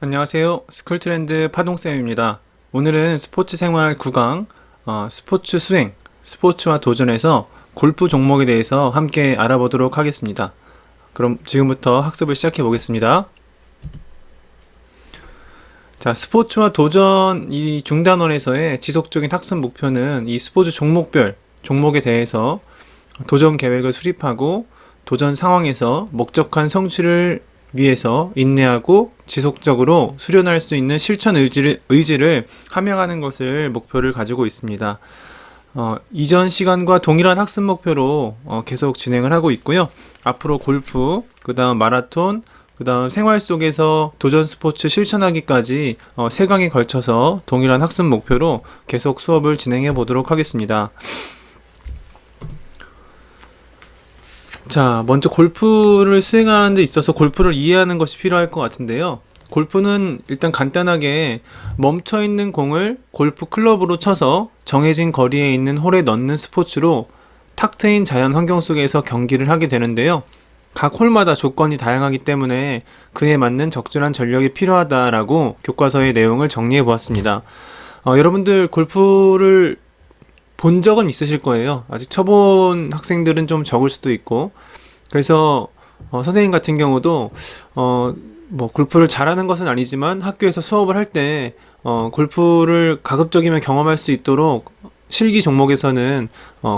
안녕하세요. 스쿨트렌드 파동쌤입니다. 오늘은 스포츠 생활 9강, 스포츠 수행, 스포츠와 도전에서 골프 종목에 대해서 함께 알아보도록 하겠습니다. 그럼 지금부터 학습을 시작해 보겠습니다. 자, 스포츠와 도전 이 중단원에서의 지속적인 학습 목표는 이 스포츠 종목별 종목에 대해서 도전 계획을 수립하고 도전 상황에서 목적한 성취를 위해서 인내하고 지속적으로 수련할 수 있는 실천 의지를 함양하는 것을 목표를 가지고 있습니다. 이전 시간과 동일한 학습 목표로 계속 진행을 하고 있고요. 앞으로 골프, 그 다음 마라톤, 그 다음 생활 속에서 도전 스포츠 실천하기까지 3강에 걸쳐서 동일한 학습 목표로 계속 수업을 진행해 보도록 하겠습니다. 자, 먼저 골프를 수행하는 데 있어서 골프를 이해하는 것이 필요할 것 같은데요. 골프는 일단 간단하게 멈춰있는 공을 골프 클럽으로 쳐서 정해진 거리에 있는 홀에 넣는 스포츠로 탁 트인 자연 환경 속에서 경기를 하게 되는데요. 각 홀마다 조건이 다양하기 때문에 그에 맞는 적절한 전력이 필요하다라고 교과서의 내용을 정리해 보았습니다. 여러분들 골프를 본 적은 있으실 거예요. 아직 쳐본 학생들은 좀 적을 수도 있고, 그래서 선생님 같은 경우도 뭐 골프를 잘하는 것은 아니지만 학교에서 수업을 할 때 골프를 가급적이면 경험할 수 있도록 실기 종목에서는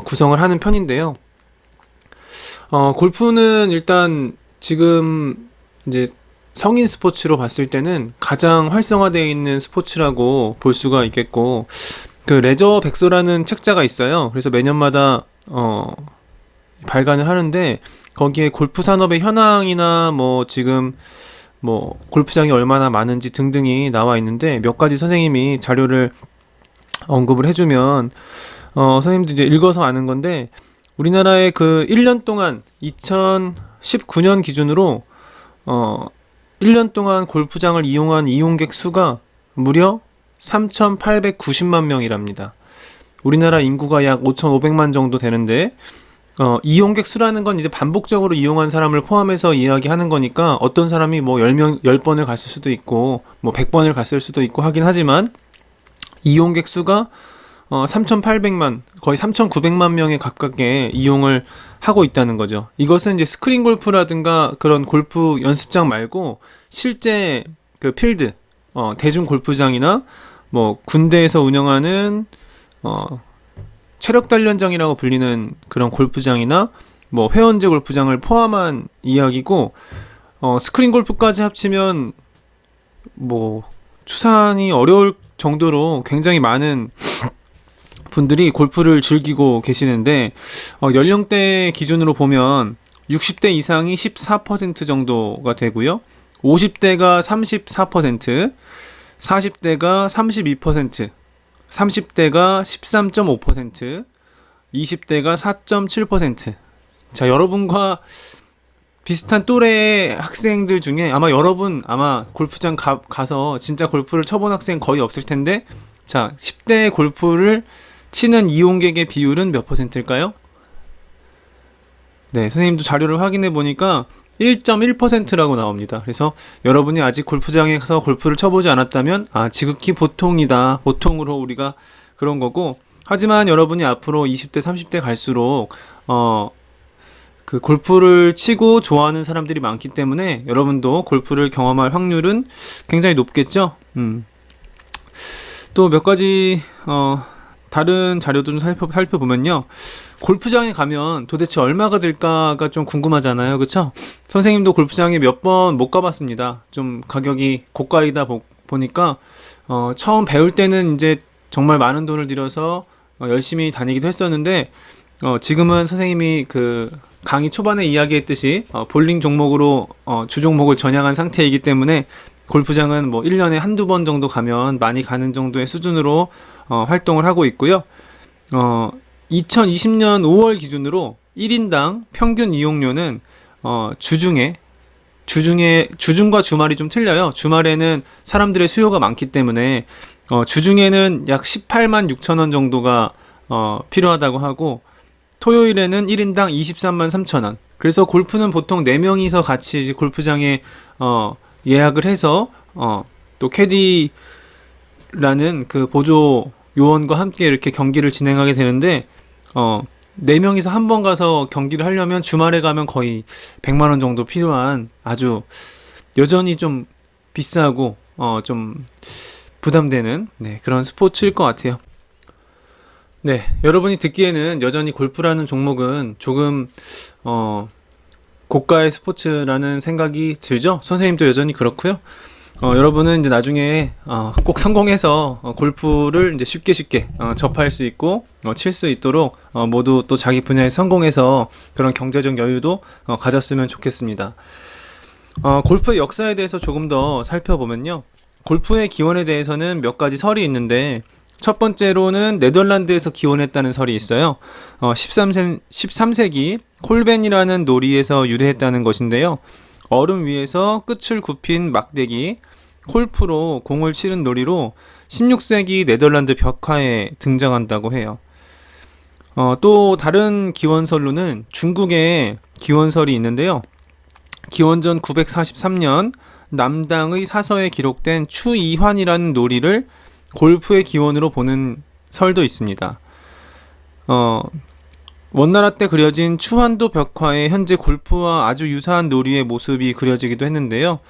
구성을 하는 편인데요. 골프는 일단 지금 이제 성인 스포츠로 봤을 때는 가장 활성화되어 있는 스포츠라고 볼 수가 있겠고, 그 레저 백서라는 책자가 있어요. 그래서 매년마다 발간을 하는데 거기에 골프 산업의 현황이나 뭐 지금 뭐 골프장이 얼마나 많은지 등등이 나와 있는데 몇 가지 선생님이 자료를 언급을 해주면 선생님도 이제 읽어서 아는 건데, 우리나라의 그 1년 동안 2019년 기준으로 1년 동안 골프장을 이용한 이용객 수가 무려 3,890만 명이랍니다. 우리나라 인구가 약 5,500만 정도 되는데 이용객 수라는 건 이제 반복적으로 이용한 사람을 포함해서 이야기하는 거니까 어떤 사람이 뭐 10번을 갔을 수도 있고 뭐 100번을 갔을 수도 있고 하긴 하지만 이용객 수가 3,800만, 거의 3,900만 명에 가깝게 이용을 하고 있다는 거죠. 이것은 이제 스크린 골프라든가 그런 골프 연습장 말고 실제 그 필드, 대중 골프장이나 뭐 군대에서 운영하는 체력 단련장이라고 불리는 그런 골프장이나 뭐 회원제 골프장을 포함한 이야기고, 스크린 골프까지 합치면 뭐 추산이 어려울 정도로 굉장히 많은 분들이 골프를 즐기고 계시는데, 연령대 기준으로 보면 60대 이상이 14% 정도가 되고요. 50대가 34%, 40대가 32%, 30대가 13.5%, 20대가 4.7%. 자, 여러분과 비슷한 또래의 학생들 중에 아마 골프장 가서 진짜 골프를 쳐본 학생 거의 없을 텐데, 자, 10대 골프를 치는 이용객의 비율은 몇 %일까요? 네, 선생님도 자료를 확인해 보니까 1.1%라고 나옵니다. 그래서 여러분이 아직 골프장에 가서 골프를 쳐보지 않았다면 지극히 보통이다. 보통으로 우리가 그런 거고, 하지만 여러분이 앞으로 20대, 30대 갈수록 그 골프를 치고 좋아하는 사람들이 많기 때문에 여러분도 골프를 경험할 확률은 굉장히 높겠죠. 또 몇 가지 다른 자료도 좀 살펴보면요. 골프장에 가면 도대체 얼마가 들까가 좀 궁금하잖아요. 그쵸? 선생님도 골프장에 몇 번 못 가봤습니다. 좀 가격이 고가이다 보니까 처음 배울 때는 이제 정말 많은 돈을 들여서 열심히 다니기도 했었는데, 지금은 선생님이 그 강의 초반에 이야기했듯이 볼링 종목으로 주 종목을 전향한 상태이기 때문에 골프장은 뭐 1년에 한두 번 정도 가면 많이 가는 정도의 수준으로 활동을 하고 있고요. 2020년 5월 기준으로 1인당 평균 이용료는 주중과 주말이 좀 틀려요. 주말에는 사람들의 수요가 많기 때문에 주중에는 약 18만 6천 원 정도가 필요하다고 하고, 토요일에는 1인당 23만 3천 원. 그래서 골프는 보통 4명이서 같이 이제 골프장에 예약을 해서 또 캐디라는 그 보조 요원과 함께 이렇게 경기를 진행하게 되는데, 4명이서 한 번 가서 경기를 하려면 주말에 가면 거의 100만 원 정도 필요한 아주 여전히 좀 비싸고 좀 부담되는 그런 스포츠일 것 같아요. 네, 여러분이 듣기에는 여전히 골프라는 종목은 조금 고가의 스포츠라는 생각이 들죠? 선생님도 여전히 그렇고요. 여러분은 이제 나중에 꼭 성공해서 골프를 이제 쉽게 접할 수 있고 칠 수 있도록 모두 또 자기 분야에 성공해서 그런 경제적 여유도 가졌으면 좋겠습니다. 골프의 역사에 대해서 조금 더 살펴보면요. 골프의 기원에 대해서는 몇 가지 설이 있는데, 첫 번째로는 네덜란드에서 기원했다는 설이 있어요. 13세기 콜벤이라는 놀이에서 유래했다는 것인데요. 얼음 위에서 끝을 굽힌 막대기, 콜프로 공을 치는 놀이로 16세기 네덜란드 벽화에 등장한다고 해요. 또 다른 기원설로는 중국의 기원설이 있는데요. 기원전 943년 남당의 사서에 기록된 추이환이라는 놀이를 골프의 기원으로 보는 설도 있습니다. 원나라 때 그려진 추환도 벽화에 현재 골프와 아주 유사한 놀이의 모습이 그려지기도 했는데요.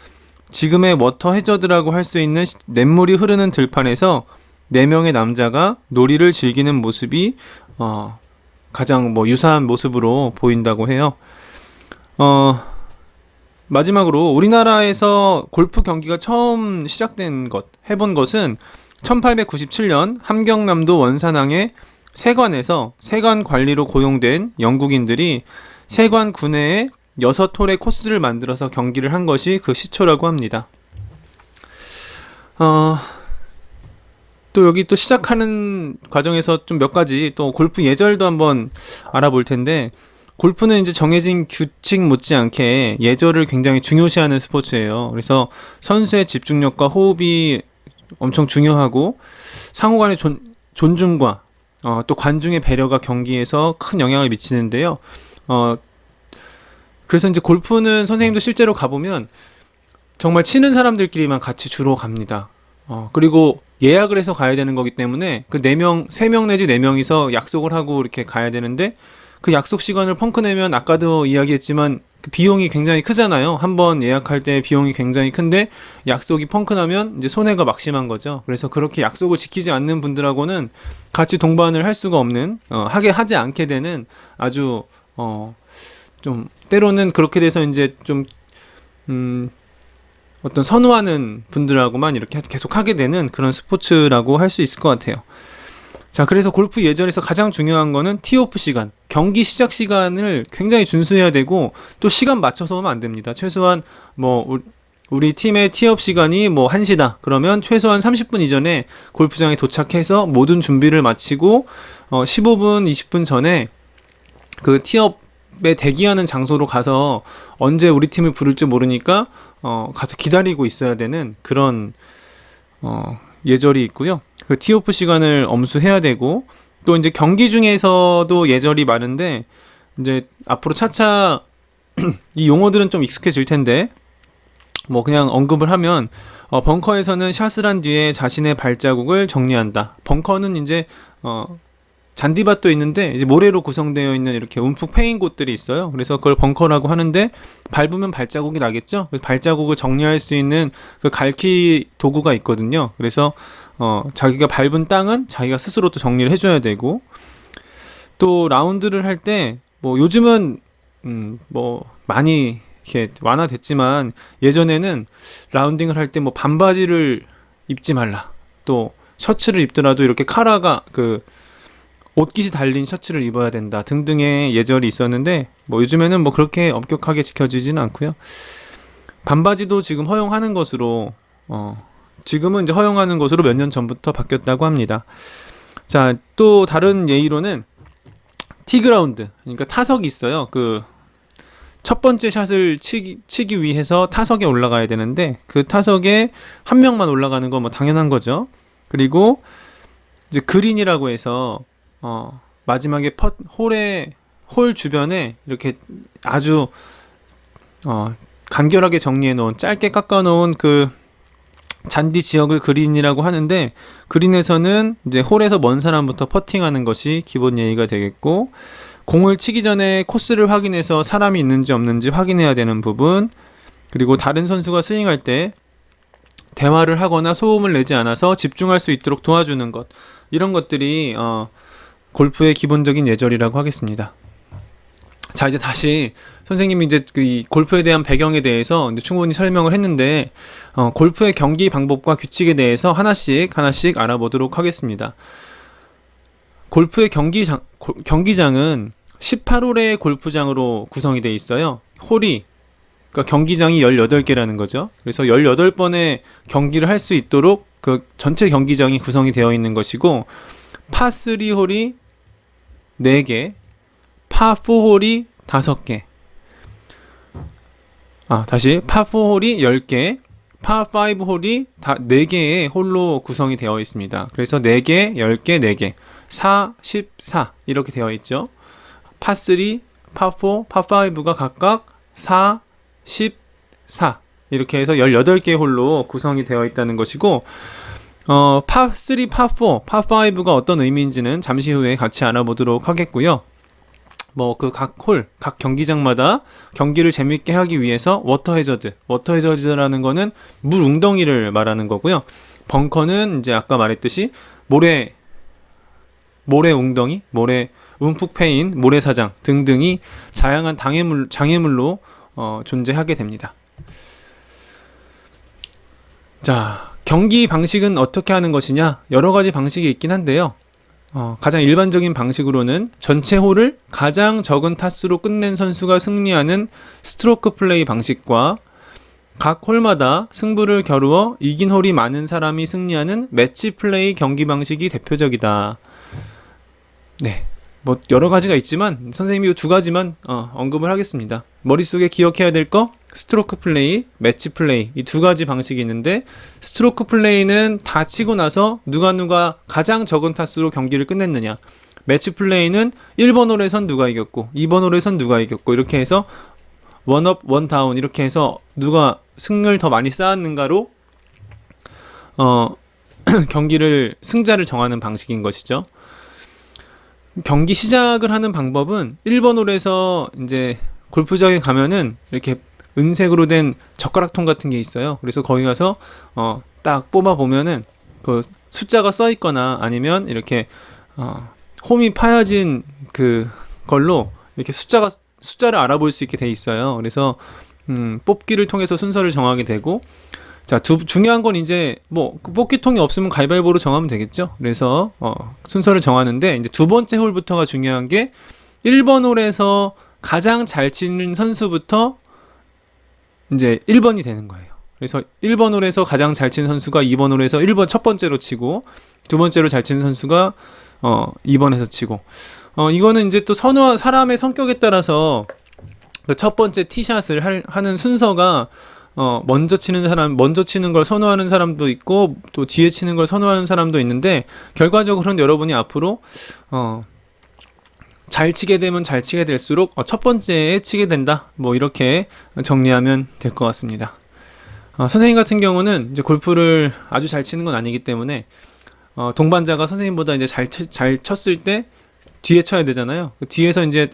지금의 워터 해저드라고 할 수 있는 냇물이 흐르는 들판에서 4명의 남자가 놀이를 즐기는 모습이 가장 유사한 모습으로 보인다고 해요. 마지막으로 우리나라에서 골프 경기가 처음 해본 것은 1897년 함경남도 원산항의 세관에서 세관 관리로 고용된 영국인들이 세관 구내에 6홀의 코스를 만들어서 경기를 한 것이 그 시초라고 합니다. 또 여기 또 시작하는 과정에서 좀 몇 가지 또 골프 예절도 한번 알아볼 텐데, 골프는 이제 정해진 규칙 못지않게 예절을 굉장히 중요시하는 스포츠예요. 그래서 선수의 집중력과 호흡이 엄청 중요하고, 상호간의 존중과 또 관중의 배려가 경기에서 큰 영향을 미치는데요. 그래서 이제 골프는 선생님도 실제로 가보면 정말 치는 사람들끼리만 같이 주로 갑니다. 그리고 예약을 해서 가야 되는 거기 때문에 그 3명 내지 4명이서 약속을 하고 이렇게 가야 되는데, 그 약속 시간을 펑크 내면 아까도 이야기했지만 그 비용이 굉장히 크잖아요. 한번 예약할 때 비용이 굉장히 큰데 약속이 펑크 나면 이제 손해가 막심한 거죠. 그래서 그렇게 약속을 지키지 않는 분들하고는 같이 동반을 할 수가 없는, 하지 않게 되는 아주 좀 때로는 그렇게 돼서 이제 좀 어떤 선호하는 분들하고만 이렇게 계속 하게 되는 그런 스포츠라고 할 수 있을 것 같아요. 자, 그래서 골프 예절에서 가장 중요한 거는 티오프 시간, 경기 시작 시간을 굉장히 준수해야 되고, 또 시간 맞춰서 오면 안 됩니다. 최소한 우리 팀의 티업 시간이 1시다 그러면 최소한 30분 이전에 골프장에 도착해서 모든 준비를 마치고 15분 20분 전에 그 티업에 대기하는 장소로 가서 언제 우리 팀을 부를지 모르니까 가서 기다리고 있어야 되는 그런 예절이 있고요. 그 티오프 시간을 엄수해야 되고, 또 이제 경기 중에서도 예절이 많은데, 이제 앞으로 차차 이 용어들은 좀 익숙해질 텐데, 그냥 언급을 하면, 벙커에서는 샷을 한 뒤에 자신의 발자국을 정리한다. 벙커는 이제 잔디밭도 있는데 이제 모래로 구성되어 있는 이렇게 움푹 패인 곳들이 있어요. 그래서 그걸 벙커라고 하는데, 밟으면 발자국이 나겠죠. 발자국을 정리할 수 있는 그 갈퀴 도구가 있거든요. 그래서 자기가 밟은 땅은 자기가 스스로 또 정리를 해줘야 되고, 또 라운드를 할 때 요즘은 많이 이렇게 완화됐지만, 예전에는 라운딩을 할 때 반바지를 입지 말라, 또 셔츠를 입더라도 이렇게 카라가 옷깃이 달린 셔츠를 입어야 된다 등등의 예절이 있었는데, 요즘에는 그렇게 엄격하게 지켜지지는 않고요. 반바지도 지금 허용하는 것으로 지금은 이제 허용하는 것으로 몇 년 전부터 바뀌었다고 합니다. 자, 또 다른 예의로는 티그라운드, 그러니까 타석이 있어요. 첫 번째 샷을 치기 위해서 타석에 올라가야 되는데, 그 타석에 한 명만 올라가는 건 당연한 거죠. 그리고 이제 그린이라고 해서 마지막에 홀 주변에 이렇게 아주 간결하게 정리해 놓은, 짧게 깎아 놓은 그 잔디 지역을 그린이라고 하는데, 그린에서는 이제 홀에서 먼 사람부터 퍼팅하는 것이 기본 예의가 되겠고, 공을 치기 전에 코스를 확인해서 사람이 있는지 없는지 확인해야 되는 부분, 그리고 다른 선수가 스윙할 때 대화를 하거나 소음을 내지 않아서 집중할 수 있도록 도와주는 것, 이런 것들이 골프의 기본적인 예절이라고 하겠습니다. 자, 이제 다시 선생님이 이제 이 골프에 대한 배경에 대해서 이제 충분히 설명을 했는데, 골프의 경기 방법과 규칙에 대해서 하나씩 알아보도록 하겠습니다. 골프의 경기장은 18홀의 골프장으로 구성이 되어 있어요. 그러니까 경기장이 18개라는 거죠. 그래서 18번의 경기를 할 수 있도록 그 전체 경기장이 구성이 되어 있는 것이고, 파3 홀이 4개, 파4홀이 5개. 다시 파4홀이 10개, 파5 홀이 다 4개의 홀로 구성이 되어 있습니다. 그래서 4개, 10개, 4개, 4, 14 이렇게 되어 있죠. 파3, 파4, 파5가 각각 4, 14 이렇게 해서 18개의 홀로 구성이 되어 있다는 것이고, 파3, 파4, 파5가 어떤 의미인지는 잠시 후에 같이 알아보도록 하겠고요. 뭐 그 각 경기장마다 경기를 재밌게 하기 위해서 워터 해저드라는 거는 물 웅덩이를 말하는 거고요. 벙커는 이제 아까 말했듯이 모래 웅덩이, 모래 움푹 패인 모래사장 등등이 다양한 장애물로 존재하게 됩니다. 자, 경기 방식은 어떻게 하는 것이냐? 여러 가지 방식이 있긴 한데요. 가장 일반적인 방식으로는 전체 홀을 가장 적은 타수로 끝낸 선수가 승리하는 스트로크 플레이 방식과 각 홀마다 승부를 겨루어 이긴 홀이 많은 사람이 승리하는 매치 플레이 경기 방식이 대표적이다. 네, 뭐 여러 가지가 있지만 선생님이 이 2가지만 언급을 하겠습니다. 머릿속에 기억해야 될 거, 스트로크 플레이, 매치 플레이, 이 2가지 방식이 있는데, 스트로크 플레이는 다 치고 나서 누가 가장 적은 타수로 경기를 끝냈느냐, 매치 플레이는 1번 홀에선 누가 이겼고 2번 홀에선 누가 이겼고 이렇게 해서 원업 원다운 이렇게 해서 누가 승을 더 많이 쌓았는가로 경기를 승자를 정하는 방식인 것이죠. 경기 시작을 하는 방법은 1번 홀에서 이제 골프장에 가면은 이렇게 은색으로 된 젓가락통 같은 게 있어요. 그래서 거기 가서 딱 뽑아 보면은 그 숫자가 써 있거나 아니면 이렇게 홈이 파여진 그 걸로 이렇게 숫자를 알아볼 수 있게 돼 있어요. 그래서 뽑기를 통해서 순서를 정하게 되고, 자, 중요한 건 이제 뭐 뽑기통이 없으면 가위바위보로 정하면 되겠죠. 그래서 순서를 정하는데, 이제 2번째 홀부터가 중요한 게 1번 홀에서 가장 잘 치는 선수부터 이제 1번이 되는 거예요. 그래서 1번 홀에서 가장 잘 치는 선수가 2번 홀에서 1번 첫 번째로 치고, 2번째로 잘 치는 선수가 2번에서 치고, 이거는 이제 또 사람의 성격에 따라서 그 첫 번째 티샷을 하는 순서가 먼저 치는 걸 선호하는 사람도 있고 또 뒤에 치는 걸 선호하는 사람도 있는데, 결과적으로는 여러분이 앞으로 잘 치게 되면 잘 치게 될수록 첫 번째에 치게 된다, 뭐 이렇게 정리하면 될 것 같습니다. 선생님 같은 경우는 이제 골프를 아주 잘 치는 건 아니기 때문에 동반자가 선생님보다 이제 잘 쳤을 때 뒤에 쳐야 되잖아요. 그 뒤에서 이제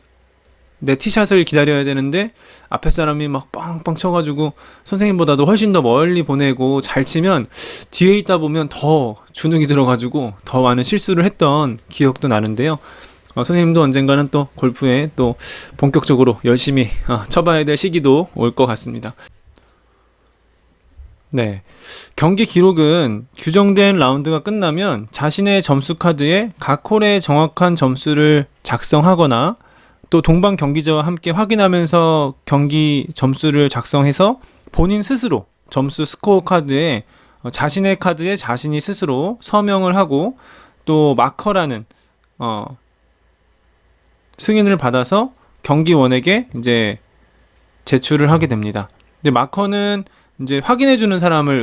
내 티샷을 기다려야 되는데 앞에 사람이 막 빵빵 쳐가지고 선생님보다도 훨씬 더 멀리 보내고 잘 치면 뒤에 있다 보면 더 주눅이 들어가지고 더 많은 실수를 했던 기억도 나는데요. 선생님도 언젠가는 또 골프에 또 본격적으로 열심히 쳐봐야 될 시기도 올 것 같습니다. 네, 경기 기록은 규정된 라운드가 끝나면 자신의 점수 카드에 각 홀의 정확한 점수를 작성하거나 또 동반 경기자와 함께 확인하면서 경기 점수를 작성해서 본인 스스로 점수 스코어 카드에 자신의 카드에 자신이 스스로 서명을 하고, 또 마커라는 승인을 받아서 경기원에게 이제 제출을 하게 됩니다. 근데 마커는 이제 확인해주는 사람을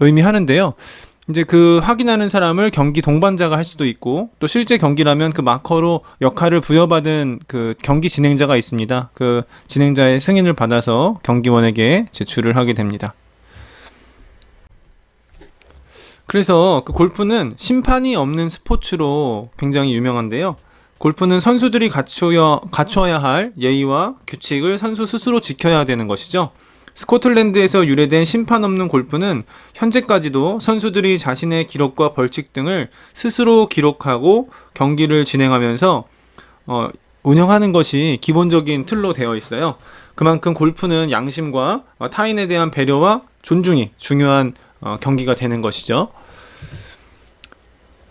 의미하는데요. 이제 그 확인하는 사람을 경기 동반자가 할 수도 있고, 또 실제 경기라면 그 마커로 역할을 부여받은 그 경기 진행자가 있습니다. 그 진행자의 승인을 받아서 경기원에게 제출을 하게 됩니다. 그래서 그 골프는 심판이 없는 스포츠로 굉장히 유명한데요. 골프는 선수들이 갖춰야 할 예의와 규칙을 선수 스스로 지켜야 되는 것이죠. 스코틀랜드에서 유래된 심판 없는 골프는 현재까지도 선수들이 자신의 기록과 벌칙 등을 스스로 기록하고 경기를 진행하면서 운영하는 것이 기본적인 틀로 되어 있어요. 그만큼 골프는 양심과 타인에 대한 배려와 존중이 중요한 경기가 되는 것이죠.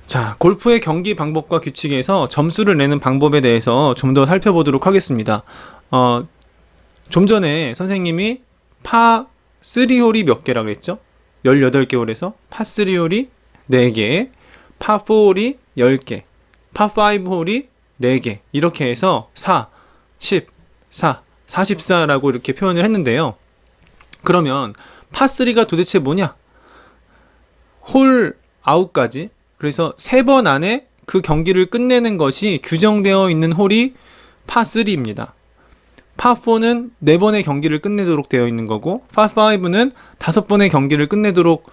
자, 골프의 경기 방법과 규칙에서 점수를 내는 방법에 대해서 좀 더 살펴보도록 하겠습니다. 좀 전에 선생님이 파 3홀이 몇 개라고 그랬죠? 18개 홀에서 파 3홀이 4개, 파 4홀이 10개, 파 5홀이 4개, 이렇게 해서 4, 10, 4, 44라고 이렇게 표현을 했는데요. 그러면 파 3가 도대체 뭐냐? 홀 9가지, 그래서 3번 안에 그 경기를 끝내는 것이 규정되어 있는 홀이 파 3입니다. 파 4는 4번의 경기를 끝내도록 되어 있는 거고, 파 5는 5번의 경기를 끝내도록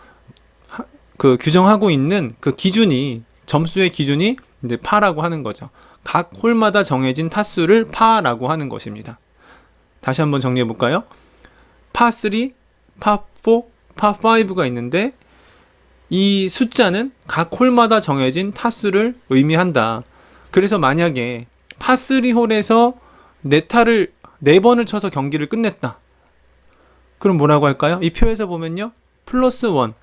규정하고 있는 그 기준이, 점수의 기준이 이제 파라고 하는 거죠. 각 홀마다 정해진 타수를 파라고 하는 것입니다. 다시 한번 정리해 볼까요? 파 3, 파 4, 파 5가 있는데 이 숫자는 각 홀마다 정해진 타수를 의미한다. 그래서 만약에 파 3홀에서 4번을 쳐서 경기를 끝냈다. 그럼 뭐라고 할까요? 이 표에서 보면요. 플러스 1,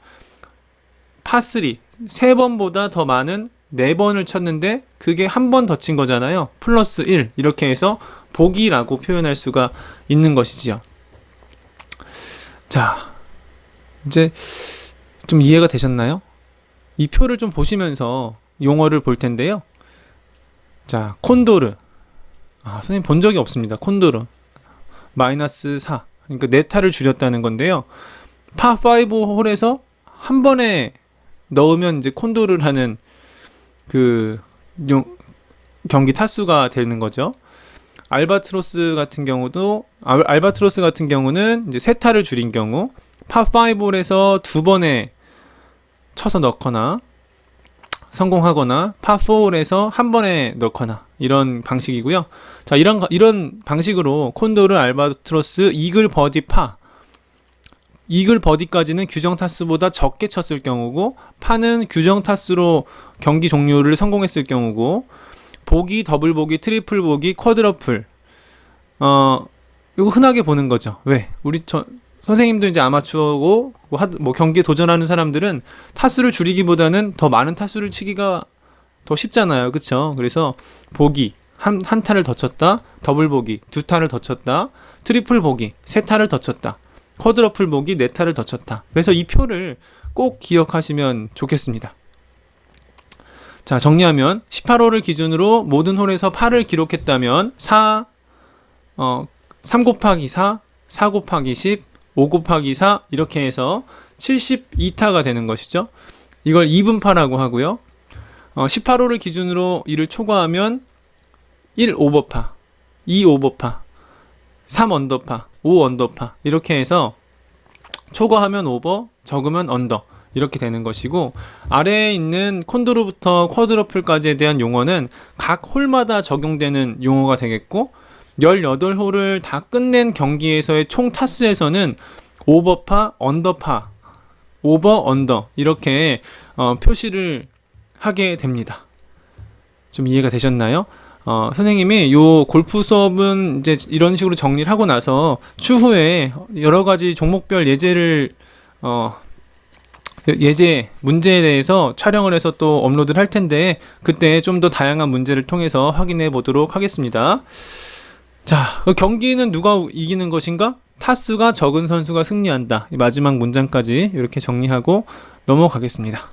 파 3, 3번보다 더 많은 4번을 쳤는데 그게 한 번 더 친 거잖아요. 플러스 1, 이렇게 해서 보기라고 표현할 수가 있는 것이지요. 자, 이제 좀 이해가 되셨나요? 이 표를 좀 보시면서 용어를 볼 텐데요. 자, 콘도르. 선생님 본 적이 없습니다. 콘도르. 마이너스 4. 그러니까 4타를 줄였다는 건데요. 파 5홀에서 한 번에 넣으면 이제 콘도르라는 경기 타수가 되는 거죠. 알바트로스 같은 경우는 이제 3타를 줄인 경우 파 5홀에서 2번에 쳐서 넣거나 성공하거나 파 4홀에서 한 번에 넣거나 이런 방식이고요. 자, 이런 방식으로 콘도르, 알바트로스, 이글, 버디, 파. 이글, 버디까지는 규정 타수보다 적게 쳤을 경우고, 파는 규정 타수로 경기 종료를 성공했을 경우고, 보기, 더블 보기, 트리플 보기, 쿼드러플. 이거 흔하게 보는 거죠. 왜? 선생님도 이제 아마추어고 경기에 도전하는 사람들은 타수를 줄이기보다는 더 많은 타수를 치기가 더 쉽잖아요. 그쵸? 그래서 보기 한 타를 더 쳤다, 더블 보기 2타를 더 쳤다, 트리플 보기 3타를 더 쳤다, 쿼드러플 보기 4타를 더 쳤다. 그래서 이 표를 꼭 기억하시면 좋겠습니다. 자, 정리하면 18홀을 기준으로 모든 홀에서 파를 기록했다면 3 곱하기 4, 4 곱하기 10, 5 곱하기 4, 이렇게 해서 72타가 되는 것이죠. 이걸 2분파라고 하고요. 18홀을 기준으로 이를 초과하면 1 오버파, 2 오버파, 3 언더파, 5 언더파, 이렇게 해서 초과하면 오버, 적으면 언더, 이렇게 되는 것이고, 아래에 있는 콘도르부터 쿼드러플까지에 대한 용어는 각 홀마다 적용되는 용어가 되겠고, 18홀을 다 끝낸 경기에서의 총 타수에서는 오버파, 언더파, 오버, 언더, 이렇게 표시를 하게 됩니다. 좀 이해가 되셨나요? 선생님이 요 골프 수업은 이제 이런 식으로 정리를 하고 나서 추후에 여러 가지 종목별 예제 문제에 대해서 촬영을 해서 또 업로드를 할 텐데, 그때 좀 더 다양한 문제를 통해서 확인해 보도록 하겠습니다. 자, 경기는 누가 이기는 것인가? 타수가 적은 선수가 승리한다. 이 마지막 문장까지 이렇게 정리하고 넘어가겠습니다.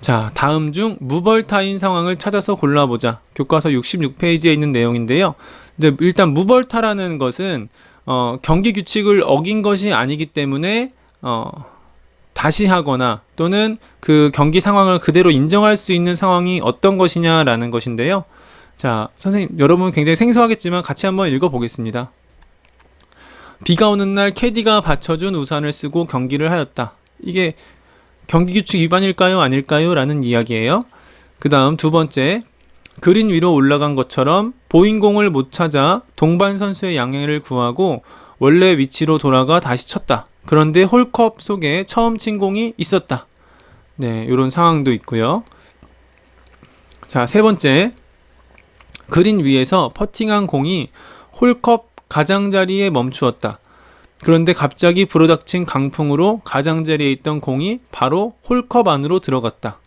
자, 다음 중 무벌타인 상황을 찾아서 골라보자. 교과서 66페이지에 있는 내용인데요. 이제 일단 무벌타라는 것은 경기 규칙을 어긴 것이 아니기 때문에 다시 하거나 또는 그 경기 상황을 그대로 인정할 수 있는 상황이 어떤 것이냐라는 것인데요. 자, 선생님, 여러분 굉장히 생소하겠지만 같이 한번 읽어보겠습니다. 비가 오는 날 캐디가 받쳐준 우산을 쓰고 경기를 하였다. 이게 경기규칙 위반일까요? 아닐까요? 라는 이야기예요. 그 다음 두 번째, 그린 위로 올라간 것처럼 보인 공을 못 찾아 동반 선수의 양해를 구하고 원래 위치로 돌아가 다시 쳤다. 그런데 홀컵 속에 처음 친 공이 있었다. 네, 이런 상황도 있고요. 자, 세 번째, 그린 위에서 퍼팅한 공이 홀컵 가장자리에 멈추었다. 그런데 갑자기 불어닥친 강풍으로 가장자리에 있던 공이 바로 홀컵 안으로 들어갔다.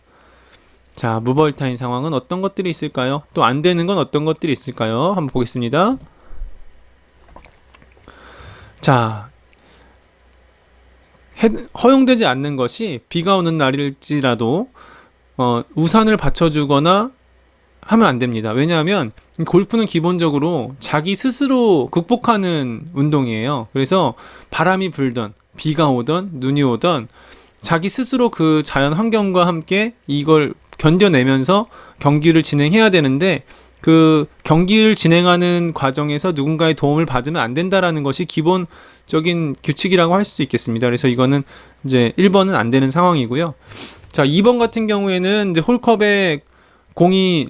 자, 무벌타인 상황은 어떤 것들이 있을까요? 또 안 되는 건 어떤 것들이 있을까요? 한번 보겠습니다. 자, 허용되지 않는 것이 비가 오는 날일지라도 우산을 받쳐주거나 하면 안 됩니다. 왜냐하면 골프는 기본적으로 자기 스스로 극복하는 운동이에요. 그래서 바람이 불던 비가 오던 눈이 오던 자기 스스로 그 자연 환경과 함께 이걸 견뎌내면서 경기를 진행해야 되는데, 그 경기를 진행하는 과정에서 누군가의 도움을 받으면 안 된다라는 것이 기본적인 규칙이라고 할 수 있겠습니다. 그래서 이거는 이제 1번은 안 되는 상황이고요. 자, 2번 같은 경우에는 이제 홀컵에 공이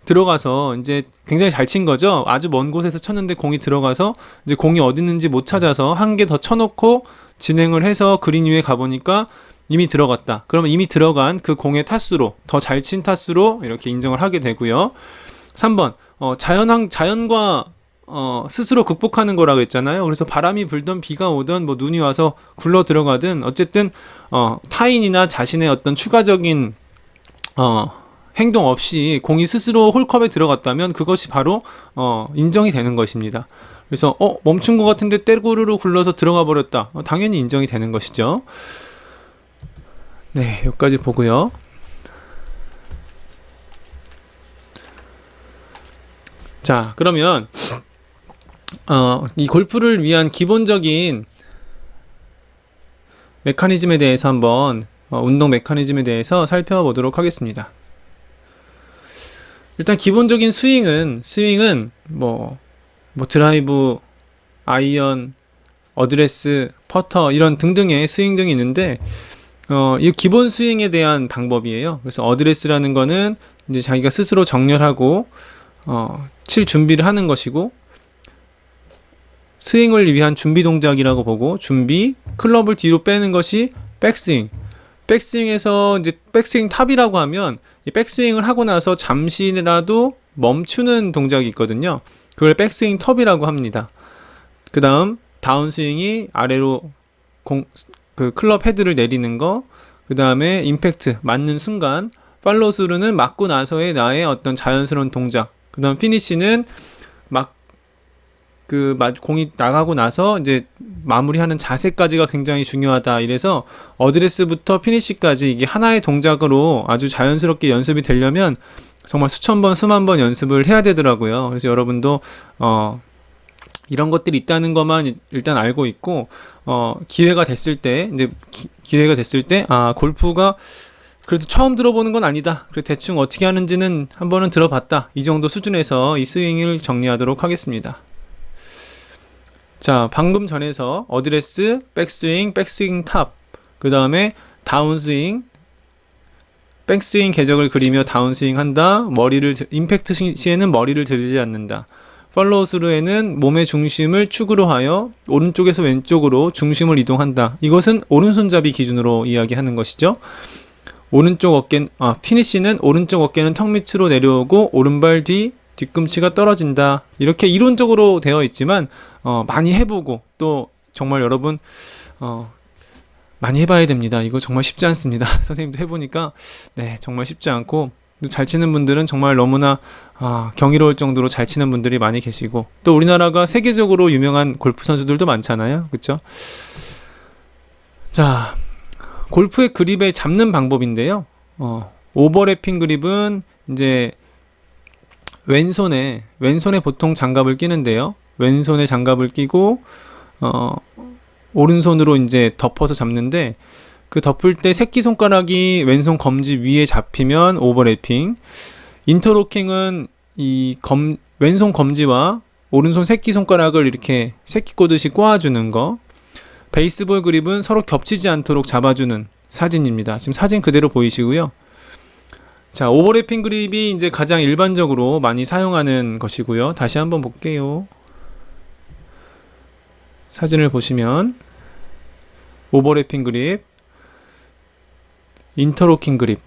들어가서 이제 굉장히 잘 친 거죠. 아주 먼 곳에서 쳤는데 공이 들어가서 이제 공이 어디 있는지 못 찾아서 한 개 더 쳐놓고 진행을 해서 그린 위에 가보니까 이미 들어갔다. 그러면 이미 들어간 그 공의 타수로, 더 잘 친 타수로 이렇게 인정을 하게 되고요. 3번, 자연과 스스로 극복하는 거라고 했잖아요. 그래서 바람이 불던 비가 오던 뭐 눈이 와서 굴러 들어가든 어쨌든 타인이나 자신의 어떤 추가적인 행동 없이 공이 스스로 홀컵에 들어갔다면 그것이 바로 인정이 되는 것입니다. 그래서 멈춘 것 같은데 떼구르르 굴러서 들어가 버렸다. 당연히 인정이 되는 것이죠. 네, 여기까지 보고요. 자, 그러면 이 골프를 위한 기본적인 메커니즘에 대해서 한번 운동 메커니즘에 대해서 살펴보도록 하겠습니다. 일단 기본적인 스윙은 뭐 드라이브, 아이언, 어드레스, 퍼터 이런 등등의 스윙 등이 있는데 이 기본 스윙에 대한 방법이에요. 그래서 어드레스라는 거는 이제 자기가 스스로 정렬하고 칠 준비를 하는 것이고, 스윙을 위한 준비 동작이라고 보고, 준비, 클럽을 뒤로 빼는 것이 백스윙. 백스윙에서 이제 백스윙 탑이라고 하면 이 백스윙을 하고 나서 잠시라도 멈추는 동작이 있거든요. 그걸 백스윙 톱이라고 합니다. 그 다음 다운스윙이 아래로 그 클럽 헤드를 내리는 거, 그 다음에 임팩트 맞는 순간, 팔로우스루는 맞고 나서의 나의 어떤 자연스러운 동작, 그 다음 피니시는 공이 나가고 나서 이제 마무리하는 자세까지가 굉장히 중요하다. 이래서 어드레스부터 피니시까지 이게 하나의 동작으로 아주 자연스럽게 연습이 되려면 정말 수천 번, 수만 번 연습을 해야 되더라고요. 그래서 여러분도 이런 것들이 있다는 것만 일단 알고 있고, 기회가 됐을 때 골프가 그래도 처음 들어보는 건 아니다. 그래 대충 어떻게 하는지는 한 번은 들어봤다. 이 정도 수준에서 이 스윙을 정리하도록 하겠습니다. 자, 방금 전에서 어드레스, 백스윙, 백스윙 탑, 그 다음에 다운스윙, 백스윙 궤적을 그리며 다운스윙 한다. 임팩트 시에는 머리를 들이지 않는다. 팔로우 스루에는 몸의 중심을 축으로 하여 오른쪽에서 왼쪽으로 중심을 이동한다. 이것은 오른손잡이 기준으로 이야기하는 것이죠. 피니시는 오른쪽 어깨는 턱 밑으로 내려오고 오른발 뒤꿈치가 떨어진다. 이렇게 이론적으로 되어 있지만 많이 해보고, 또 정말 여러분 많이 해봐야 됩니다. 이거 정말 쉽지 않습니다. 선생님도 해보니까 정말 쉽지 않고, 잘 치는 분들은 정말 너무나 경이로울 정도로 잘 치는 분들이 많이 계시고, 또 우리나라가 세계적으로 유명한 골프 선수들도 많잖아요. 그렇죠? 자, 골프의 그립에 잡는 방법인데요. 오버래핑 그립은 이제 왼손에 보통 장갑을 끼는데요. 왼손에 장갑을 끼고 오른손으로 이제 덮어서 잡는데, 그 덮을 때 새끼손가락이 왼손 검지 위에 잡히면 오버래핑. 인터로킹은 왼손 검지와 오른손 새끼손가락을 이렇게 새끼 꼬듯이 꼬아주는 거. 베이스볼 그립은 서로 겹치지 않도록 잡아주는, 사진입니다. 지금 사진 그대로 보이시고요. 자, 오버래핑 그립이 이제 가장 일반적으로 많이 사용하는 것이고요. 다시 한번 볼게요. 사진을 보시면 오버래핑 그립, 인터로킹 그립,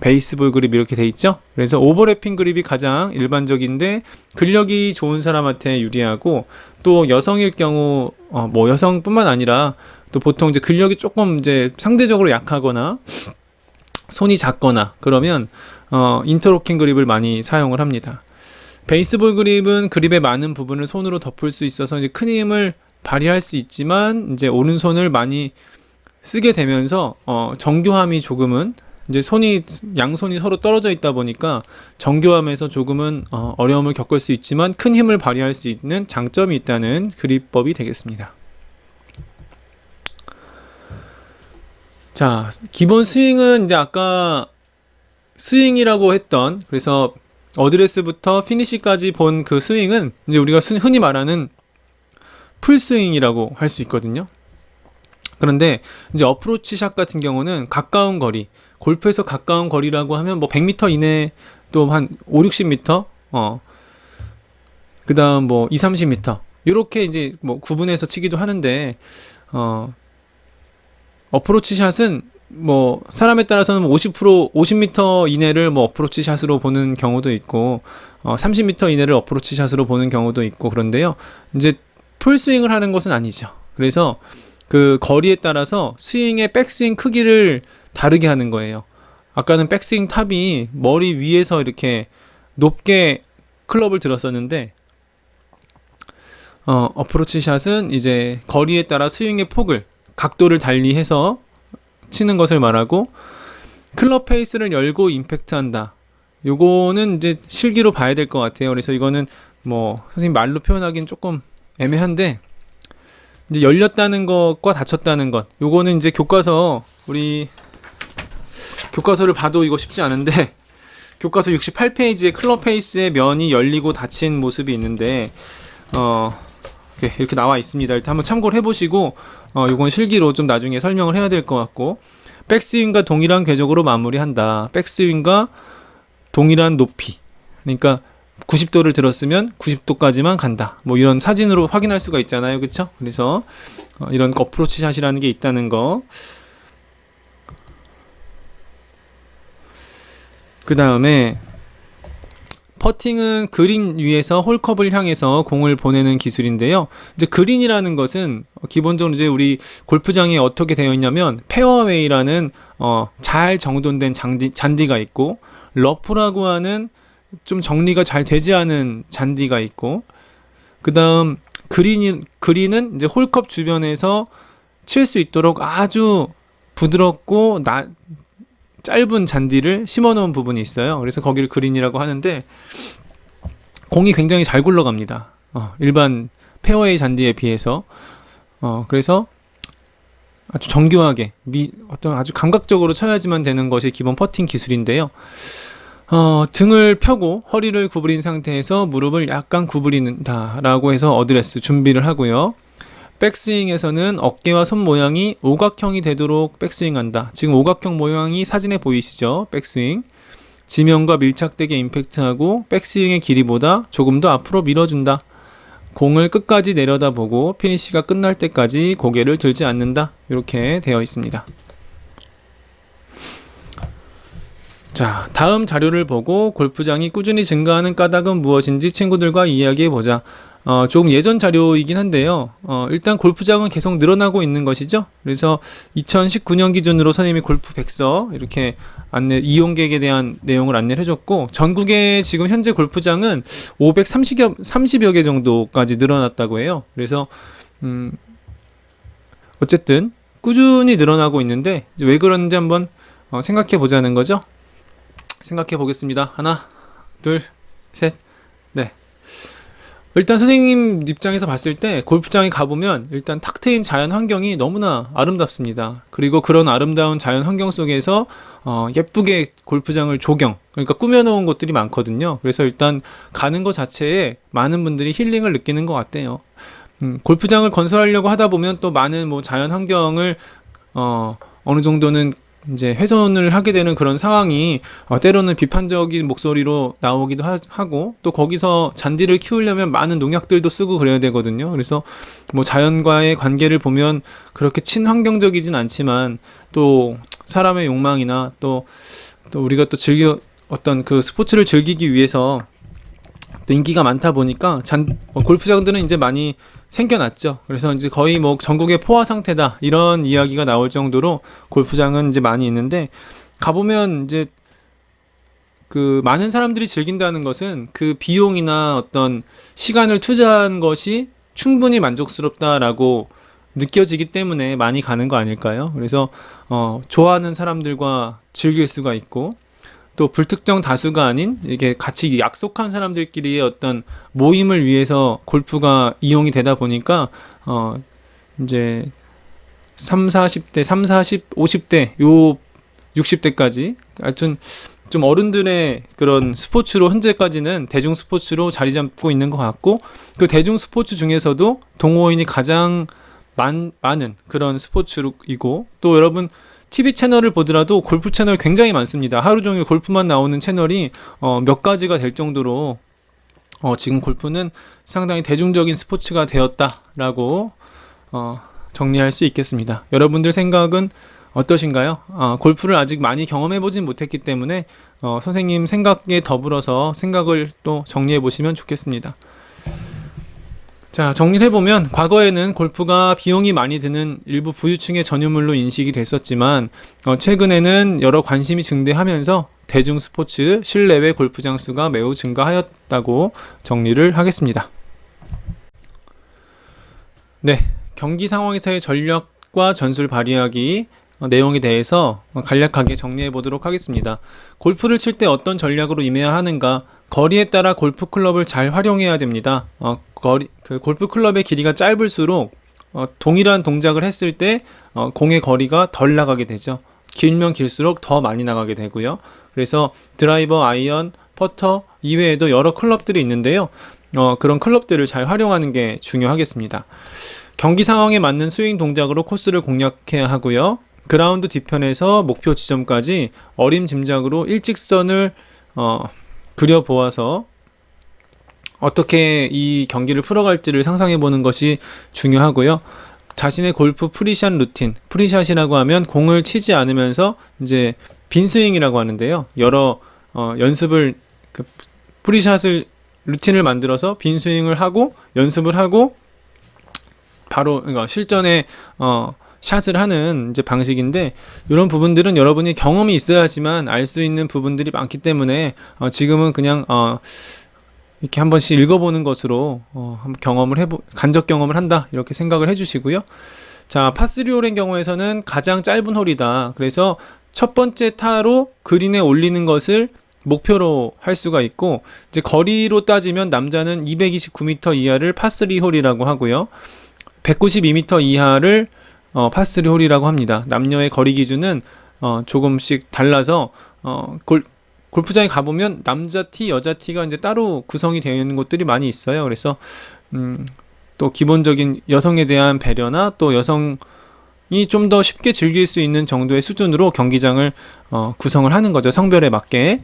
베이스볼 그립 이렇게 돼 있죠. 그래서 오버래핑 그립이 가장 일반적인데 근력이 좋은 사람한테 유리하고, 또 여성일 경우 뭐 여성뿐만 아니라 또 보통 이제 근력이 조금 이제 상대적으로 약하거나 손이 작거나 그러면 인터로킹 그립을 많이 사용을 합니다. 베이스볼 그립은 그립의 많은 부분을 손으로 덮을 수 있어서 이제 큰 힘을 발휘할 수 있지만, 이제 오른손을 많이 쓰게 되면서 정교함이 조금은 이제 양손이 서로 떨어져 있다 보니까 정교함에서 조금은 어려움을 겪을 수 있지만 큰 힘을 발휘할 수 있는 장점이 있다는 그립법이 되겠습니다. 자, 기본 스윙은 이제 아까 스윙이라고 했던, 그래서 어드레스부터 피니시까지 본 그 스윙은 이제 우리가 흔히 말하는 풀스윙이라고 할 수 있거든요. 그런데 이제 어프로치 샷 같은 경우는 가까운 거리, 골프에서 가까운 거리라고 하면 뭐 100m 이내, 또 한 5, 60m, 그 다음 뭐 2, 30m 이렇게 이제 뭐 구분해서 치기도 하는데, 어프로치 샷은 뭐 사람에 따라서는 50m 이내를 뭐 어프로치 샷으로 보는 경우도 있고, 30m 이내를 어프로치 샷으로 보는 경우도 있고, 그런데요, 이제 풀스윙을 하는 것은 아니죠. 그래서 그 거리에 따라서 스윙의 백스윙 크기를 다르게 하는 거예요. 아까는 백스윙 탑이 머리 위에서 이렇게 높게 클럽을 들었었는데, 어프로치 샷은 이제 거리에 따라 스윙의 폭을, 각도를 달리해서 치는 것을 말하고, 클럽 페이스를 열고 임팩트한다. 요거는 이제 실기로 봐야 될 것 같아요. 그래서 이거는 뭐 선생님 말로 표현하기는 조금 애매한데, 이제 열렸다는 것과 닫혔다는 것, 요거는 이제 우리 교과서를 봐도 이거 쉽지 않은데, 교과서 68페이지에 클럽 페이스의 면이 열리고 닫힌 모습이 있는데, 이렇게 나와 있습니다. 일단 한번 참고를 해보시고, 요건 실기로 좀 나중에 설명을 해야 될 것 같고, 백스윙과 동일한 궤적으로 마무리한다. 백스윙과 동일한 높이, 그러니까 90도를 들었으면 90도까지만 간다. 뭐 이런 사진으로 확인할 수가 있잖아요, 그렇죠? 그래서 이런 어프로치 샷이라는 게 있다는 거. 그 다음에 퍼팅은 그린 위에서 홀컵을 향해서 공을 보내는 기술인데요. 이제 그린이라는 것은 기본적으로 이제 우리 골프장에 어떻게 되어 있냐면, 페어웨이라는 잘 정돈된 잔디가 있고, 러프라고 하는 좀 정리가 잘 되지 않은 잔디가 있고, 그 다음 그린은 이제 홀컵 주변에서 칠 수 있도록 아주 부드럽고 짧은 잔디를 심어 놓은 부분이 있어요. 그래서 거기를 그린이라고 하는데, 공이 굉장히 잘 굴러갑니다. 일반 페어웨이 잔디에 비해서. 그래서 아주 정교하게 아주 감각적으로 쳐야지만 되는 것이 기본 퍼팅 기술인데요. 등을 펴고 허리를 구부린 상태에서 무릎을 약간 구부린다 라고 해서 어드레스 준비를 하고요. 백스윙에서는 어깨와 손 모양이 오각형이 되도록 백스윙한다. 지금 오각형 모양이 사진에 보이시죠? 백스윙. 지면과 밀착되게 임팩트하고, 백스윙의 길이보다 조금 더 앞으로 밀어준다. 공을 끝까지 내려다보고 피니시가 끝날 때까지 고개를 들지 않는다. 이렇게 되어 있습니다. 자, 다음 자료를 보고 골프장이 꾸준히 증가하는 까닭은 무엇인지 친구들과 이야기해보자. 조금 예전 자료이긴 한데요. 일단 골프장은 계속 늘어나고 있는 것이죠. 그래서 2019년 기준으로 선생님이 골프 백서 이렇게 이용객에 대한 내용을 안내를 해줬고, 전국에 지금 현재 골프장은 530여 개 정도까지 늘어났다고 해요. 그래서 어쨌든 꾸준히 늘어나고 있는데, 왜 그런지 한번 생각해 보자는 거죠. 생각해 보겠습니다. 하나, 둘, 셋, 네. 일단 선생님 입장에서 봤을 때 골프장에 가보면 일단 탁 트인 자연 환경이 너무나 아름답습니다. 그리고 그런 아름다운 자연 환경 속에서 예쁘게 골프장을 그러니까 꾸며놓은 곳들이 많거든요. 그래서 일단 가는 것 자체에 많은 분들이 힐링을 느끼는 것 같아요. 골프장을 건설하려고 하다 보면 또 많은 뭐 자연 환경을 어느 정도는 이제 훼손을 하게 되는 그런 상황이 때로는 비판적인 목소리로 나오기도 하고, 또 거기서 잔디를 키우려면 많은 농약들도 쓰고 그래야 되거든요. 그래서 뭐 자연과의 관계를 보면 그렇게 친환경적이진 않지만, 또 사람의 욕망이나 또 우리가 또 어떤 그 스포츠를 즐기기 위해서 또 인기가 많다 보니까 골프장들은 이제 많이 생겨났죠. 그래서 이제 거의 뭐 전국의 포화 상태다, 이런 이야기가 나올 정도로 골프장은 이제 많이 있는데, 가보면 이제 그 많은 사람들이 즐긴다는 것은 그 비용이나 어떤 시간을 투자한 것이 충분히 만족스럽다라고 느껴지기 때문에 많이 가는 거 아닐까요? 그래서 좋아하는 사람들과 즐길 수가 있고, 또 불특정 다수가 아닌 이게 같이 약속한 사람들끼리의 어떤 모임을 위해서 골프가 이용이 되다 보니까 이제 50대, 요 60대까지 하여튼 좀 어른들의 그런 스포츠로 현재까지는 대중 스포츠로 자리 잡고 있는 것 같고, 그 대중 스포츠 중에서도 동호인이 가장 많은 그런 스포츠이고, 또 여러분 TV 채널을 보더라도 골프 채널 굉장히 많습니다. 하루 종일 골프만 나오는 채널이 몇 가지가 될 정도로 지금 골프는 상당히 대중적인 스포츠가 되었다라고 정리할 수 있겠습니다. 여러분들 생각은 어떠신가요? 골프를 아직 많이 경험해보진 못했기 때문에 선생님 생각에 더불어서 생각을 또 정리해 보시면 좋겠습니다. 자, 정리를 해보면, 과거에는 골프가 비용이 많이 드는 일부 부유층의 전유물로 인식이 됐었지만, 최근에는 여러 관심이 증대하면서 대중 스포츠 실내외 골프장 수가 매우 증가하였다고 정리를 하겠습니다. 네, 경기 상황에서의 전략과 전술 발휘하기 내용에 대해서 간략하게 정리해 보도록 하겠습니다. 골프를 칠 때 어떤 전략으로 임해야 하는가, 거리에 따라 골프 클럽을 잘 활용해야 됩니다. 골프 클럽의 길이가 짧을수록 동일한 동작을 했을 때 공의 거리가 덜 나가게 되죠. 길면 길수록 더 많이 나가게 되고요. 그래서 드라이버, 아이언, 퍼터 이외에도 여러 클럽들이 있는데요. 그런 클럽들을 잘 활용하는 게 중요하겠습니다. 경기 상황에 맞는 스윙 동작으로 코스를 공략해야 하고요. 그라운드 뒤편에서 목표 지점까지 어림짐작으로 일직선을 그려보아서 어떻게 이 경기를 풀어갈지를 상상해보는 것이 중요하고요. 자신의 골프 프리샷 루틴, 프리샷이라고 하면 공을 치지 않으면서 이제 빈스윙이라고 하는데요. 여러 연습을, 프리샷을 루틴을 만들어서 빈스윙을 하고 연습을 하고 바로 그러니까 실전에 샷을 하는 이제 방식인데, 이런 부분들은 여러분이 경험이 있어야지만 알 수 있는 부분들이 많기 때문에 지금은 그냥 이렇게 한 번씩 읽어보는 것으로 간접 경험을 한다, 이렇게 생각을 해주시고요. 자, 파3 홀의 경우에서는 가장 짧은 홀이다. 그래서 첫 번째 타로 그린에 올리는 것을 목표로 할 수가 있고, 이제 거리로 따지면 남자는 229m 이하를 파3 홀이라고 하고요. 192m 이하를 파3 홀이라고 합니다. 남녀의 거리 기준은 조금씩 달라서 골프장에 가보면 남자 티, 여자 티가 이제 따로 구성이 되어 있는 곳들이 많이 있어요. 그래서 또 기본적인 여성에 대한 배려나 또 여성이 좀 더 쉽게 즐길 수 있는 정도의 수준으로 경기장을 구성을 하는 거죠. 성별에 맞게.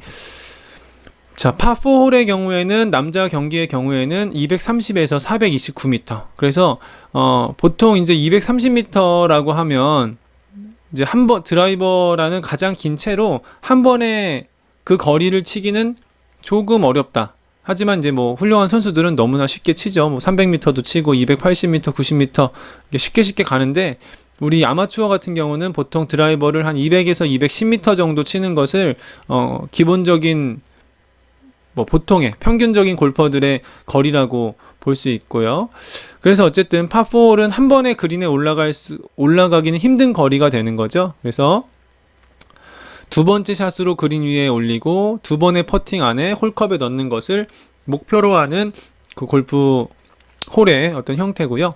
자, 파4홀의 경우에는 남자 경기의 경우에는 230에서 429m. 그래서 보통 이제 230m라고 하면 이제 한 번 드라이버라는 가장 긴 채로 한 번에 그 거리를 치기는 조금 어렵다. 하지만 이제 뭐 훌륭한 선수들은 너무나 쉽게 치죠. 뭐 300m도 치고 280m, 90m 이게 쉽게 가는데, 우리 아마추어 같은 경우는 보통 드라이버를 한 200에서 210m 정도 치는 것을 기본적인 보통의 평균적인 골퍼들의 거리라고 볼 수 있고요. 그래서 어쨌든 파4홀은 한 번에 그린에 올라가기는 힘든 거리가 되는 거죠. 그래서 두 번째 샷으로 그린 위에 올리고 두 번의 퍼팅 안에 홀컵에 넣는 것을 목표로 하는 그 골프 홀의 어떤 형태고요.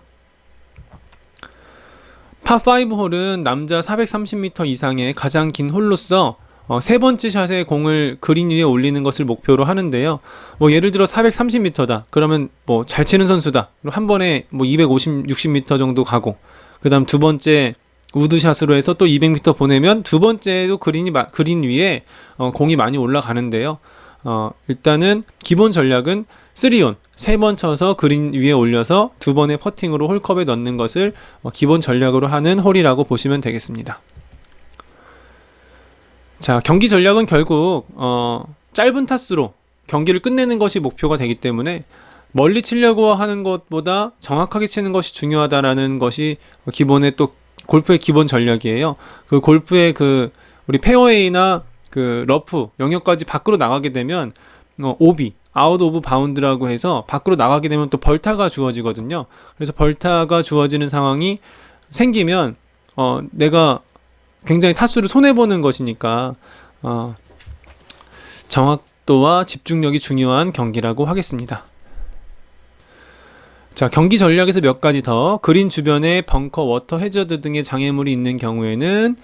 파5 홀은 남자 430m 이상의 가장 긴 홀로서 세 번째 샷에 공을 그린 위에 올리는 것을 목표로 하는데요. 뭐 예를 들어 430m다. 그러면 뭐 잘 치는 선수다. 한 번에 뭐 250, 60m 정도 가고, 그 다음 두 번째 우드샷으로 해서 또 200m 보내면 두 번째도 그린 위에 공이 많이 올라가는데요. 일단은 기본 전략은 3온, 3번 쳐서 그린 위에 올려서 2번의 퍼팅으로 홀컵에 넣는 것을 기본 전략으로 하는 홀이라고 보시면 되겠습니다. 자, 경기 전략은 결국 짧은 타수로 경기를 끝내는 것이 목표가 되기 때문에 멀리 치려고 하는 것보다 정확하게 치는 것이 중요하다라는 것이 기본의 또 골프의 기본 전략이에요. 그 골프의 우리 페어웨이나 러프 영역까지 밖으로 나가게 되면 오비, 아웃 오브 바운드라고 해서 밖으로 나가게 되면 또 벌타가 주어지거든요. 그래서 벌타가 주어지는 상황이 생기면 내가 굉장히 타수를 손해보는 것이니까 정확도와 집중력이 중요한 경기라고 하겠습니다. 자, 경기 전략에서 몇 가지 더. 그린 주변에 벙커, 워터, 해저드 등의 장애물이 있는 경우에는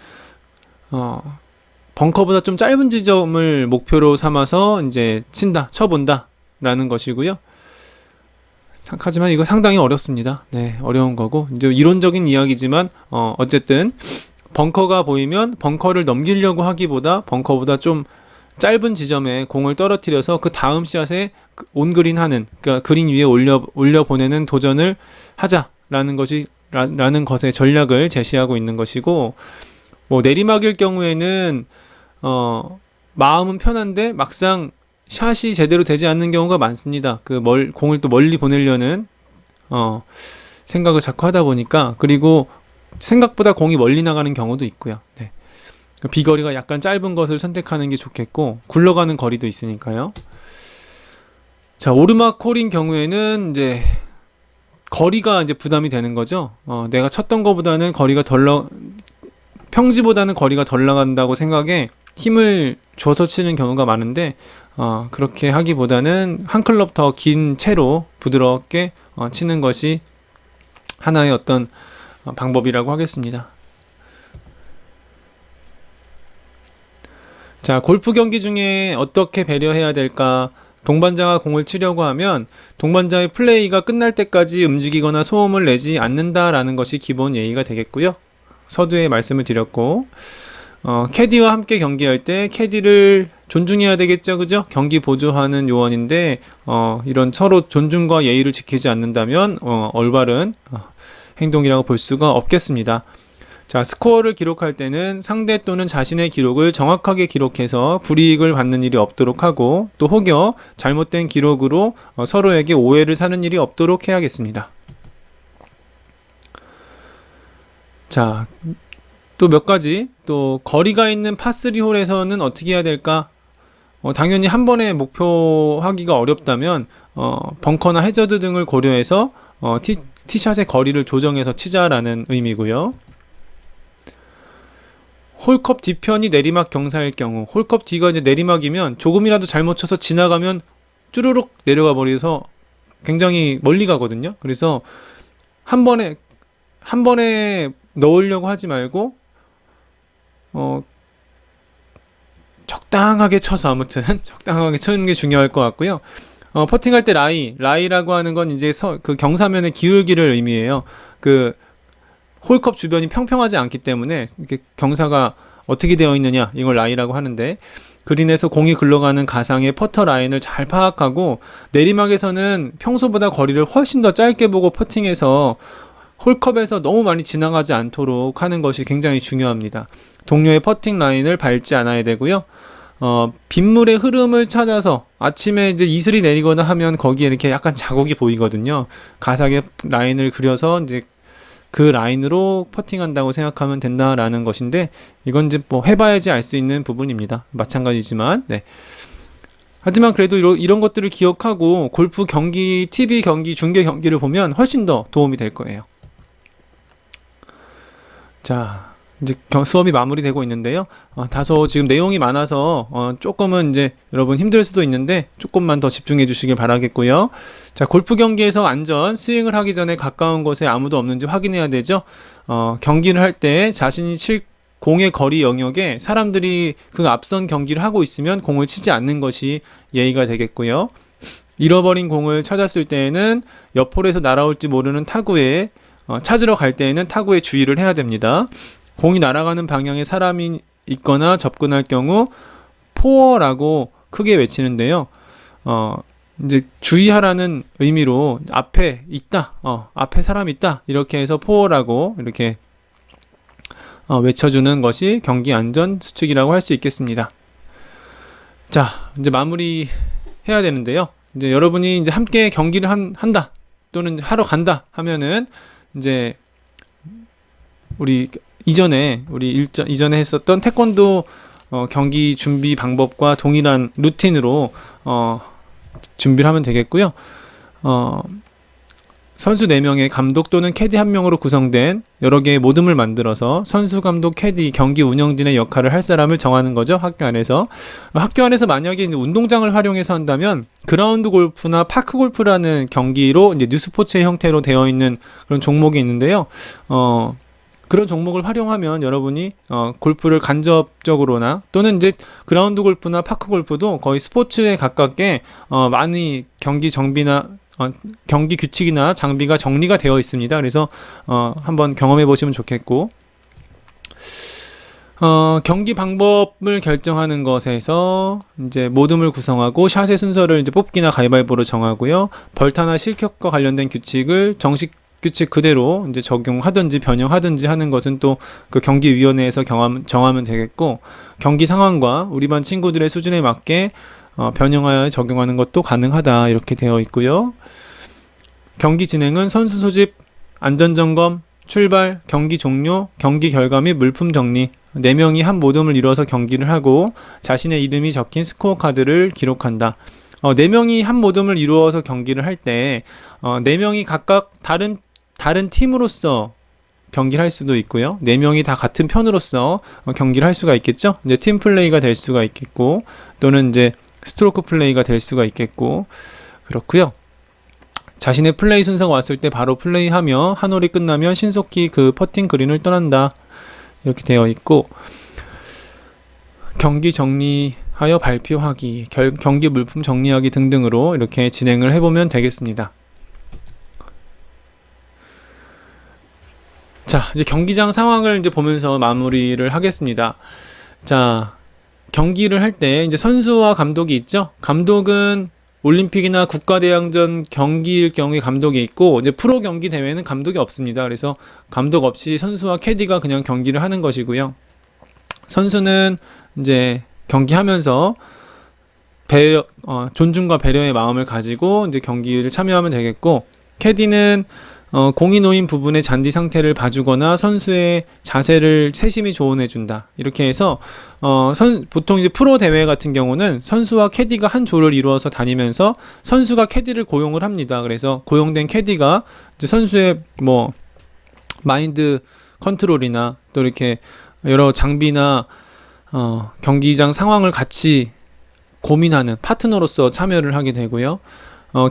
벙커보다 좀 짧은 지점을 목표로 삼아서 이제 쳐본다 라는 것이고요. 하지만 이거 상당히 어렵습니다. 네, 어려운 거고 이제 이론적인 이야기지만 어쨌든 벙커가 보이면 벙커를 넘기려고 하기보다 벙커보다 좀 짧은 지점에 공을 떨어뜨려서 그 다음 샷에 온그린 하는, 그러니까 그린 위에 올려 보내는 도전을 하자라는 라는 것의 전략을 제시하고 있는 것이고, 뭐 내리막일 경우에는 마음은 편한데 막상 샷이 제대로 되지 않는 경우가 많습니다. 공을 또 멀리 보내려는 생각을 자꾸 하다 보니까, 그리고 생각보다 공이 멀리 나가는 경우도 있고요. 네. 비거리가 약간 짧은 것을 선택하는 게 좋겠고, 굴러가는 거리도 있으니까요. 자, 오르막 홀인 경우에는 이제 거리가 이제 부담이 되는 거죠. 내가 쳤던 것보다는 평지보다는 거리가 덜 나간다고 생각에 힘을 줘서 치는 경우가 많은데, 그렇게 하기보다는 한 클럽 더 긴 채로 부드럽게 치는 것이 하나의 어떤 방법이라고 하겠습니다. 자, 골프 경기 중에 어떻게 배려해야 될까? 동반자가 공을 치려고 하면 동반자의 플레이가 끝날 때까지 움직이거나 소음을 내지 않는다라는 것이 기본 예의가 되겠고요. 서두에 말씀을 드렸고, 캐디와 함께 경기할 때 캐디를 존중해야 되겠죠, 그죠? 경기 보조하는 요원인데 이런 서로 존중과 예의를 지키지 않는다면 올바른 행동이라고 볼 수가 없겠습니다. 자, 스코어를 기록할 때는 상대 또는 자신의 기록을 정확하게 기록해서 불이익을 받는 일이 없도록 하고, 또 혹여 잘못된 기록으로 서로에게 오해를 사는 일이 없도록 해야겠습니다. 자, 또 몇 가지, 또 거리가 있는 파3 홀에서는 어떻게 해야 될까? 당연히 한 번에 목표하기가 어렵다면 벙커나 해저드 등을 고려해서 티샷의 거리를 조정해서 치자라는 의미고요. 홀컵 뒤편이 내리막 경사일 경우, 홀컵 뒤가 이제 내리막이면 조금이라도 잘못 쳐서 지나가면 쭈루룩 내려가 버려서 굉장히 멀리 가거든요. 그래서 한 번에 넣으려고 하지 말고 적당하게 쳐서, 아무튼 적당하게 치는 게 중요할 것 같고요. 퍼팅할 때 라이라고 하는 건 이제 그 경사면의 기울기를 의미해요. 홀컵 주변이 평평하지 않기 때문에 이렇게 경사가 어떻게 되어 있느냐, 이걸 라이라고 하는데, 그린에서 공이 굴러가는 가상의 퍼터 라인을 잘 파악하고 내리막에서는 평소보다 거리를 훨씬 더 짧게 보고 퍼팅해서 홀컵에서 너무 많이 지나가지 않도록 하는 것이 굉장히 중요합니다. 동료의 퍼팅 라인을 밟지 않아야 되고요. 빗물의 흐름을 찾아서 아침에 이제 이슬이 내리거나 하면 거기에 이렇게 약간 자국이 보이거든요. 가상의 라인을 그려서 이제 그 라인으로 퍼팅한다고 생각하면 된다라는 것인데, 이건 이제 뭐 해봐야지 알 수 있는 부분입니다. 마찬가지지만, 네. 하지만 그래도 이런 것들을 기억하고 골프 경기, TV 경기, 중계 경기를 보면 훨씬 더 도움이 될 거예요. 자, 이제 수업이 마무리되고 있는데요. 다소 지금 내용이 많아서 조금은 이제 여러분 힘들 수도 있는데 조금만 더 집중해 주시길 바라겠고요. 자, 골프 경기에서 안전, 스윙을 하기 전에 가까운 곳에 아무도 없는지 확인해야 되죠. 경기를 할 때 자신이 칠 공의 거리 영역에 사람들이 그 앞선 경기를 하고 있으면 공을 치지 않는 것이 예의가 되겠고요. 잃어버린 공을 찾았을 때에는 옆홀에서 날아올지 모르는 타구에 찾으러 갈 때에는 타구에 주의를 해야 됩니다. 공이 날아가는 방향에 사람이 있거나 접근할 경우 포어라고 크게 외치는데요. 이제 주의하라는 의미로 앞에 있다, 앞에 사람 있다 이렇게 해서 포어라고 이렇게 외쳐주는 것이 경기 안전 수칙이라고 할 수 있겠습니다. 자, 이제 마무리 해야 되는데요. 이제 여러분이 이제 함께 경기를 한다 또는 하러 간다 하면은 이제 우리 이전에 했었던 태권도 경기 준비 방법과 동일한 루틴으로 준비를 하면 되겠고요. 선수 4명의 감독 또는 캐디 1명으로 구성된 여러 개의 모듬을 만들어서 선수, 감독, 캐디, 경기 운영진의 역할을 할 사람을 정하는 거죠. 학교 안에서. 학교 안에서 만약에 이제 운동장을 활용해서 한다면 그라운드 골프나 파크 골프라는 경기로 이제 뉴스포츠의 형태로 되어 있는 그런 종목이 있는데요. 그런 종목을 활용하면 여러분이 골프를 간접적으로나 또는 이제 그라운드 골프나 파크 골프도 거의 스포츠에 가깝게 많이 경기 정비나 경기 규칙이나 장비가 정리가 되어 있습니다. 그래서 한번 경험해 보시면 좋겠고, 경기 방법을 결정하는 것에서 이제 모듬을 구성하고 샷의 순서를 이제 뽑기나 가위바위보로 정하고요. 벌타나 실격과 관련된 규칙을 정식 규칙 그대로 이제 적용하든지 변형하든지 하는 것은 또 그 경기위원회에서 정하면 되겠고, 경기 상황과 우리 반 친구들의 수준에 맞게 변형하여 적용하는 것도 가능하다 이렇게 되어 있고요. 경기 진행은 선수 소집, 안전점검, 출발, 경기 종료, 경기 결과 및 물품 정리, 4명이 한 모듬을 이뤄서 경기를 하고 자신의 이름이 적힌 스코어 카드를 기록한다. 4명이 한 모듬을 이루어서 경기를 할 때 4명이 각각 다른 팀으로서 경기를 할 수도 있고요. 4명이 다 같은 편으로서 경기를 할 수가 있겠죠. 이제 팀 플레이가 될 수가 있겠고, 또는 이제 스트로크 플레이가 될 수가 있겠고, 그렇고요. 자신의 플레이 순서가 왔을 때 바로 플레이하며 한 홀이 끝나면 신속히 그 퍼팅 그린을 떠난다. 이렇게 되어 있고, 경기 정리하여 발표하기, 경기 물품 정리하기 등등으로 이렇게 진행을 해보면 되겠습니다. 자, 이제 경기장 상황을 이제 보면서 마무리를 하겠습니다. 자, 경기를 할 때 이제 선수와 감독이 있죠. 감독은 올림픽이나 국가대항전 경기일 경우에 감독이 있고, 이제 프로 경기 대회는 감독이 없습니다. 그래서 감독 없이 선수와 캐디가 그냥 경기를 하는 것이고요. 선수는 이제 경기하면서 존중과 배려의 마음을 가지고 이제 경기를 참여하면 되겠고, 캐디는 공이 놓인 부분의 잔디 상태를 봐주거나 선수의 자세를 세심히 조언해준다. 이렇게 해서 보통 이제 프로 대회 같은 경우는 선수와 캐디가 한 조를 이루어서 다니면서 선수가 캐디를 고용을 합니다. 그래서 고용된 캐디가 이제 선수의 뭐 마인드 컨트롤이나 또 이렇게 여러 장비나 경기장 상황을 같이 고민하는 파트너로서 참여를 하게 되고요.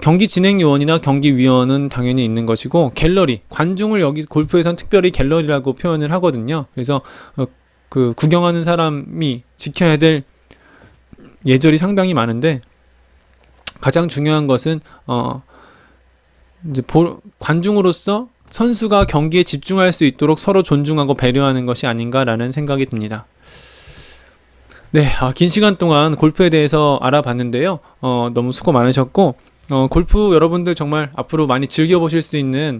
경기 진행 요원이나 경기위원은 당연히 있는 것이고, 갤러리, 관중을 여기 골프에선 특별히 갤러리라고 표현을 하거든요. 그래서 그 구경하는 사람이 지켜야 될 예절이 상당히 많은데, 가장 중요한 것은 이제 관중으로서 선수가 경기에 집중할 수 있도록 서로 존중하고 배려하는 것이 아닌가라는 생각이 듭니다. 네, 긴 시간 동안 골프에 대해서 알아봤는데요. 너무 수고 많으셨고, 골프 여러분들 정말 앞으로 많이 즐겨보실 수 있는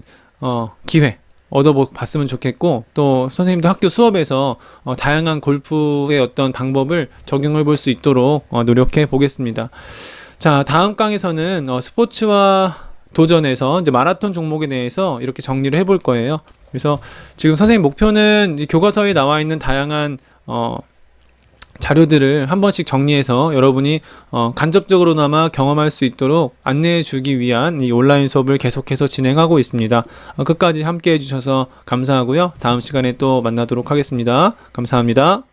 기회 얻어봤으면 좋겠고, 또 선생님도 학교 수업에서 다양한 골프의 어떤 방법을 적용해 볼 수 있도록 노력해 보겠습니다. 자, 다음 강에서는 스포츠와 도전에서 이제 마라톤 종목에 대해서 이렇게 정리를 해볼 거예요. 그래서 지금 선생님 목표는 교과서에 나와 있는 다양한 자료들을 한 번씩 정리해서 여러분이 간접적으로나마 경험할 수 있도록 안내해 주기 위한 이 온라인 수업을 계속해서 진행하고 있습니다. 끝까지 함께 해주셔서 감사하고요. 다음 시간에 또 만나도록 하겠습니다. 감사합니다.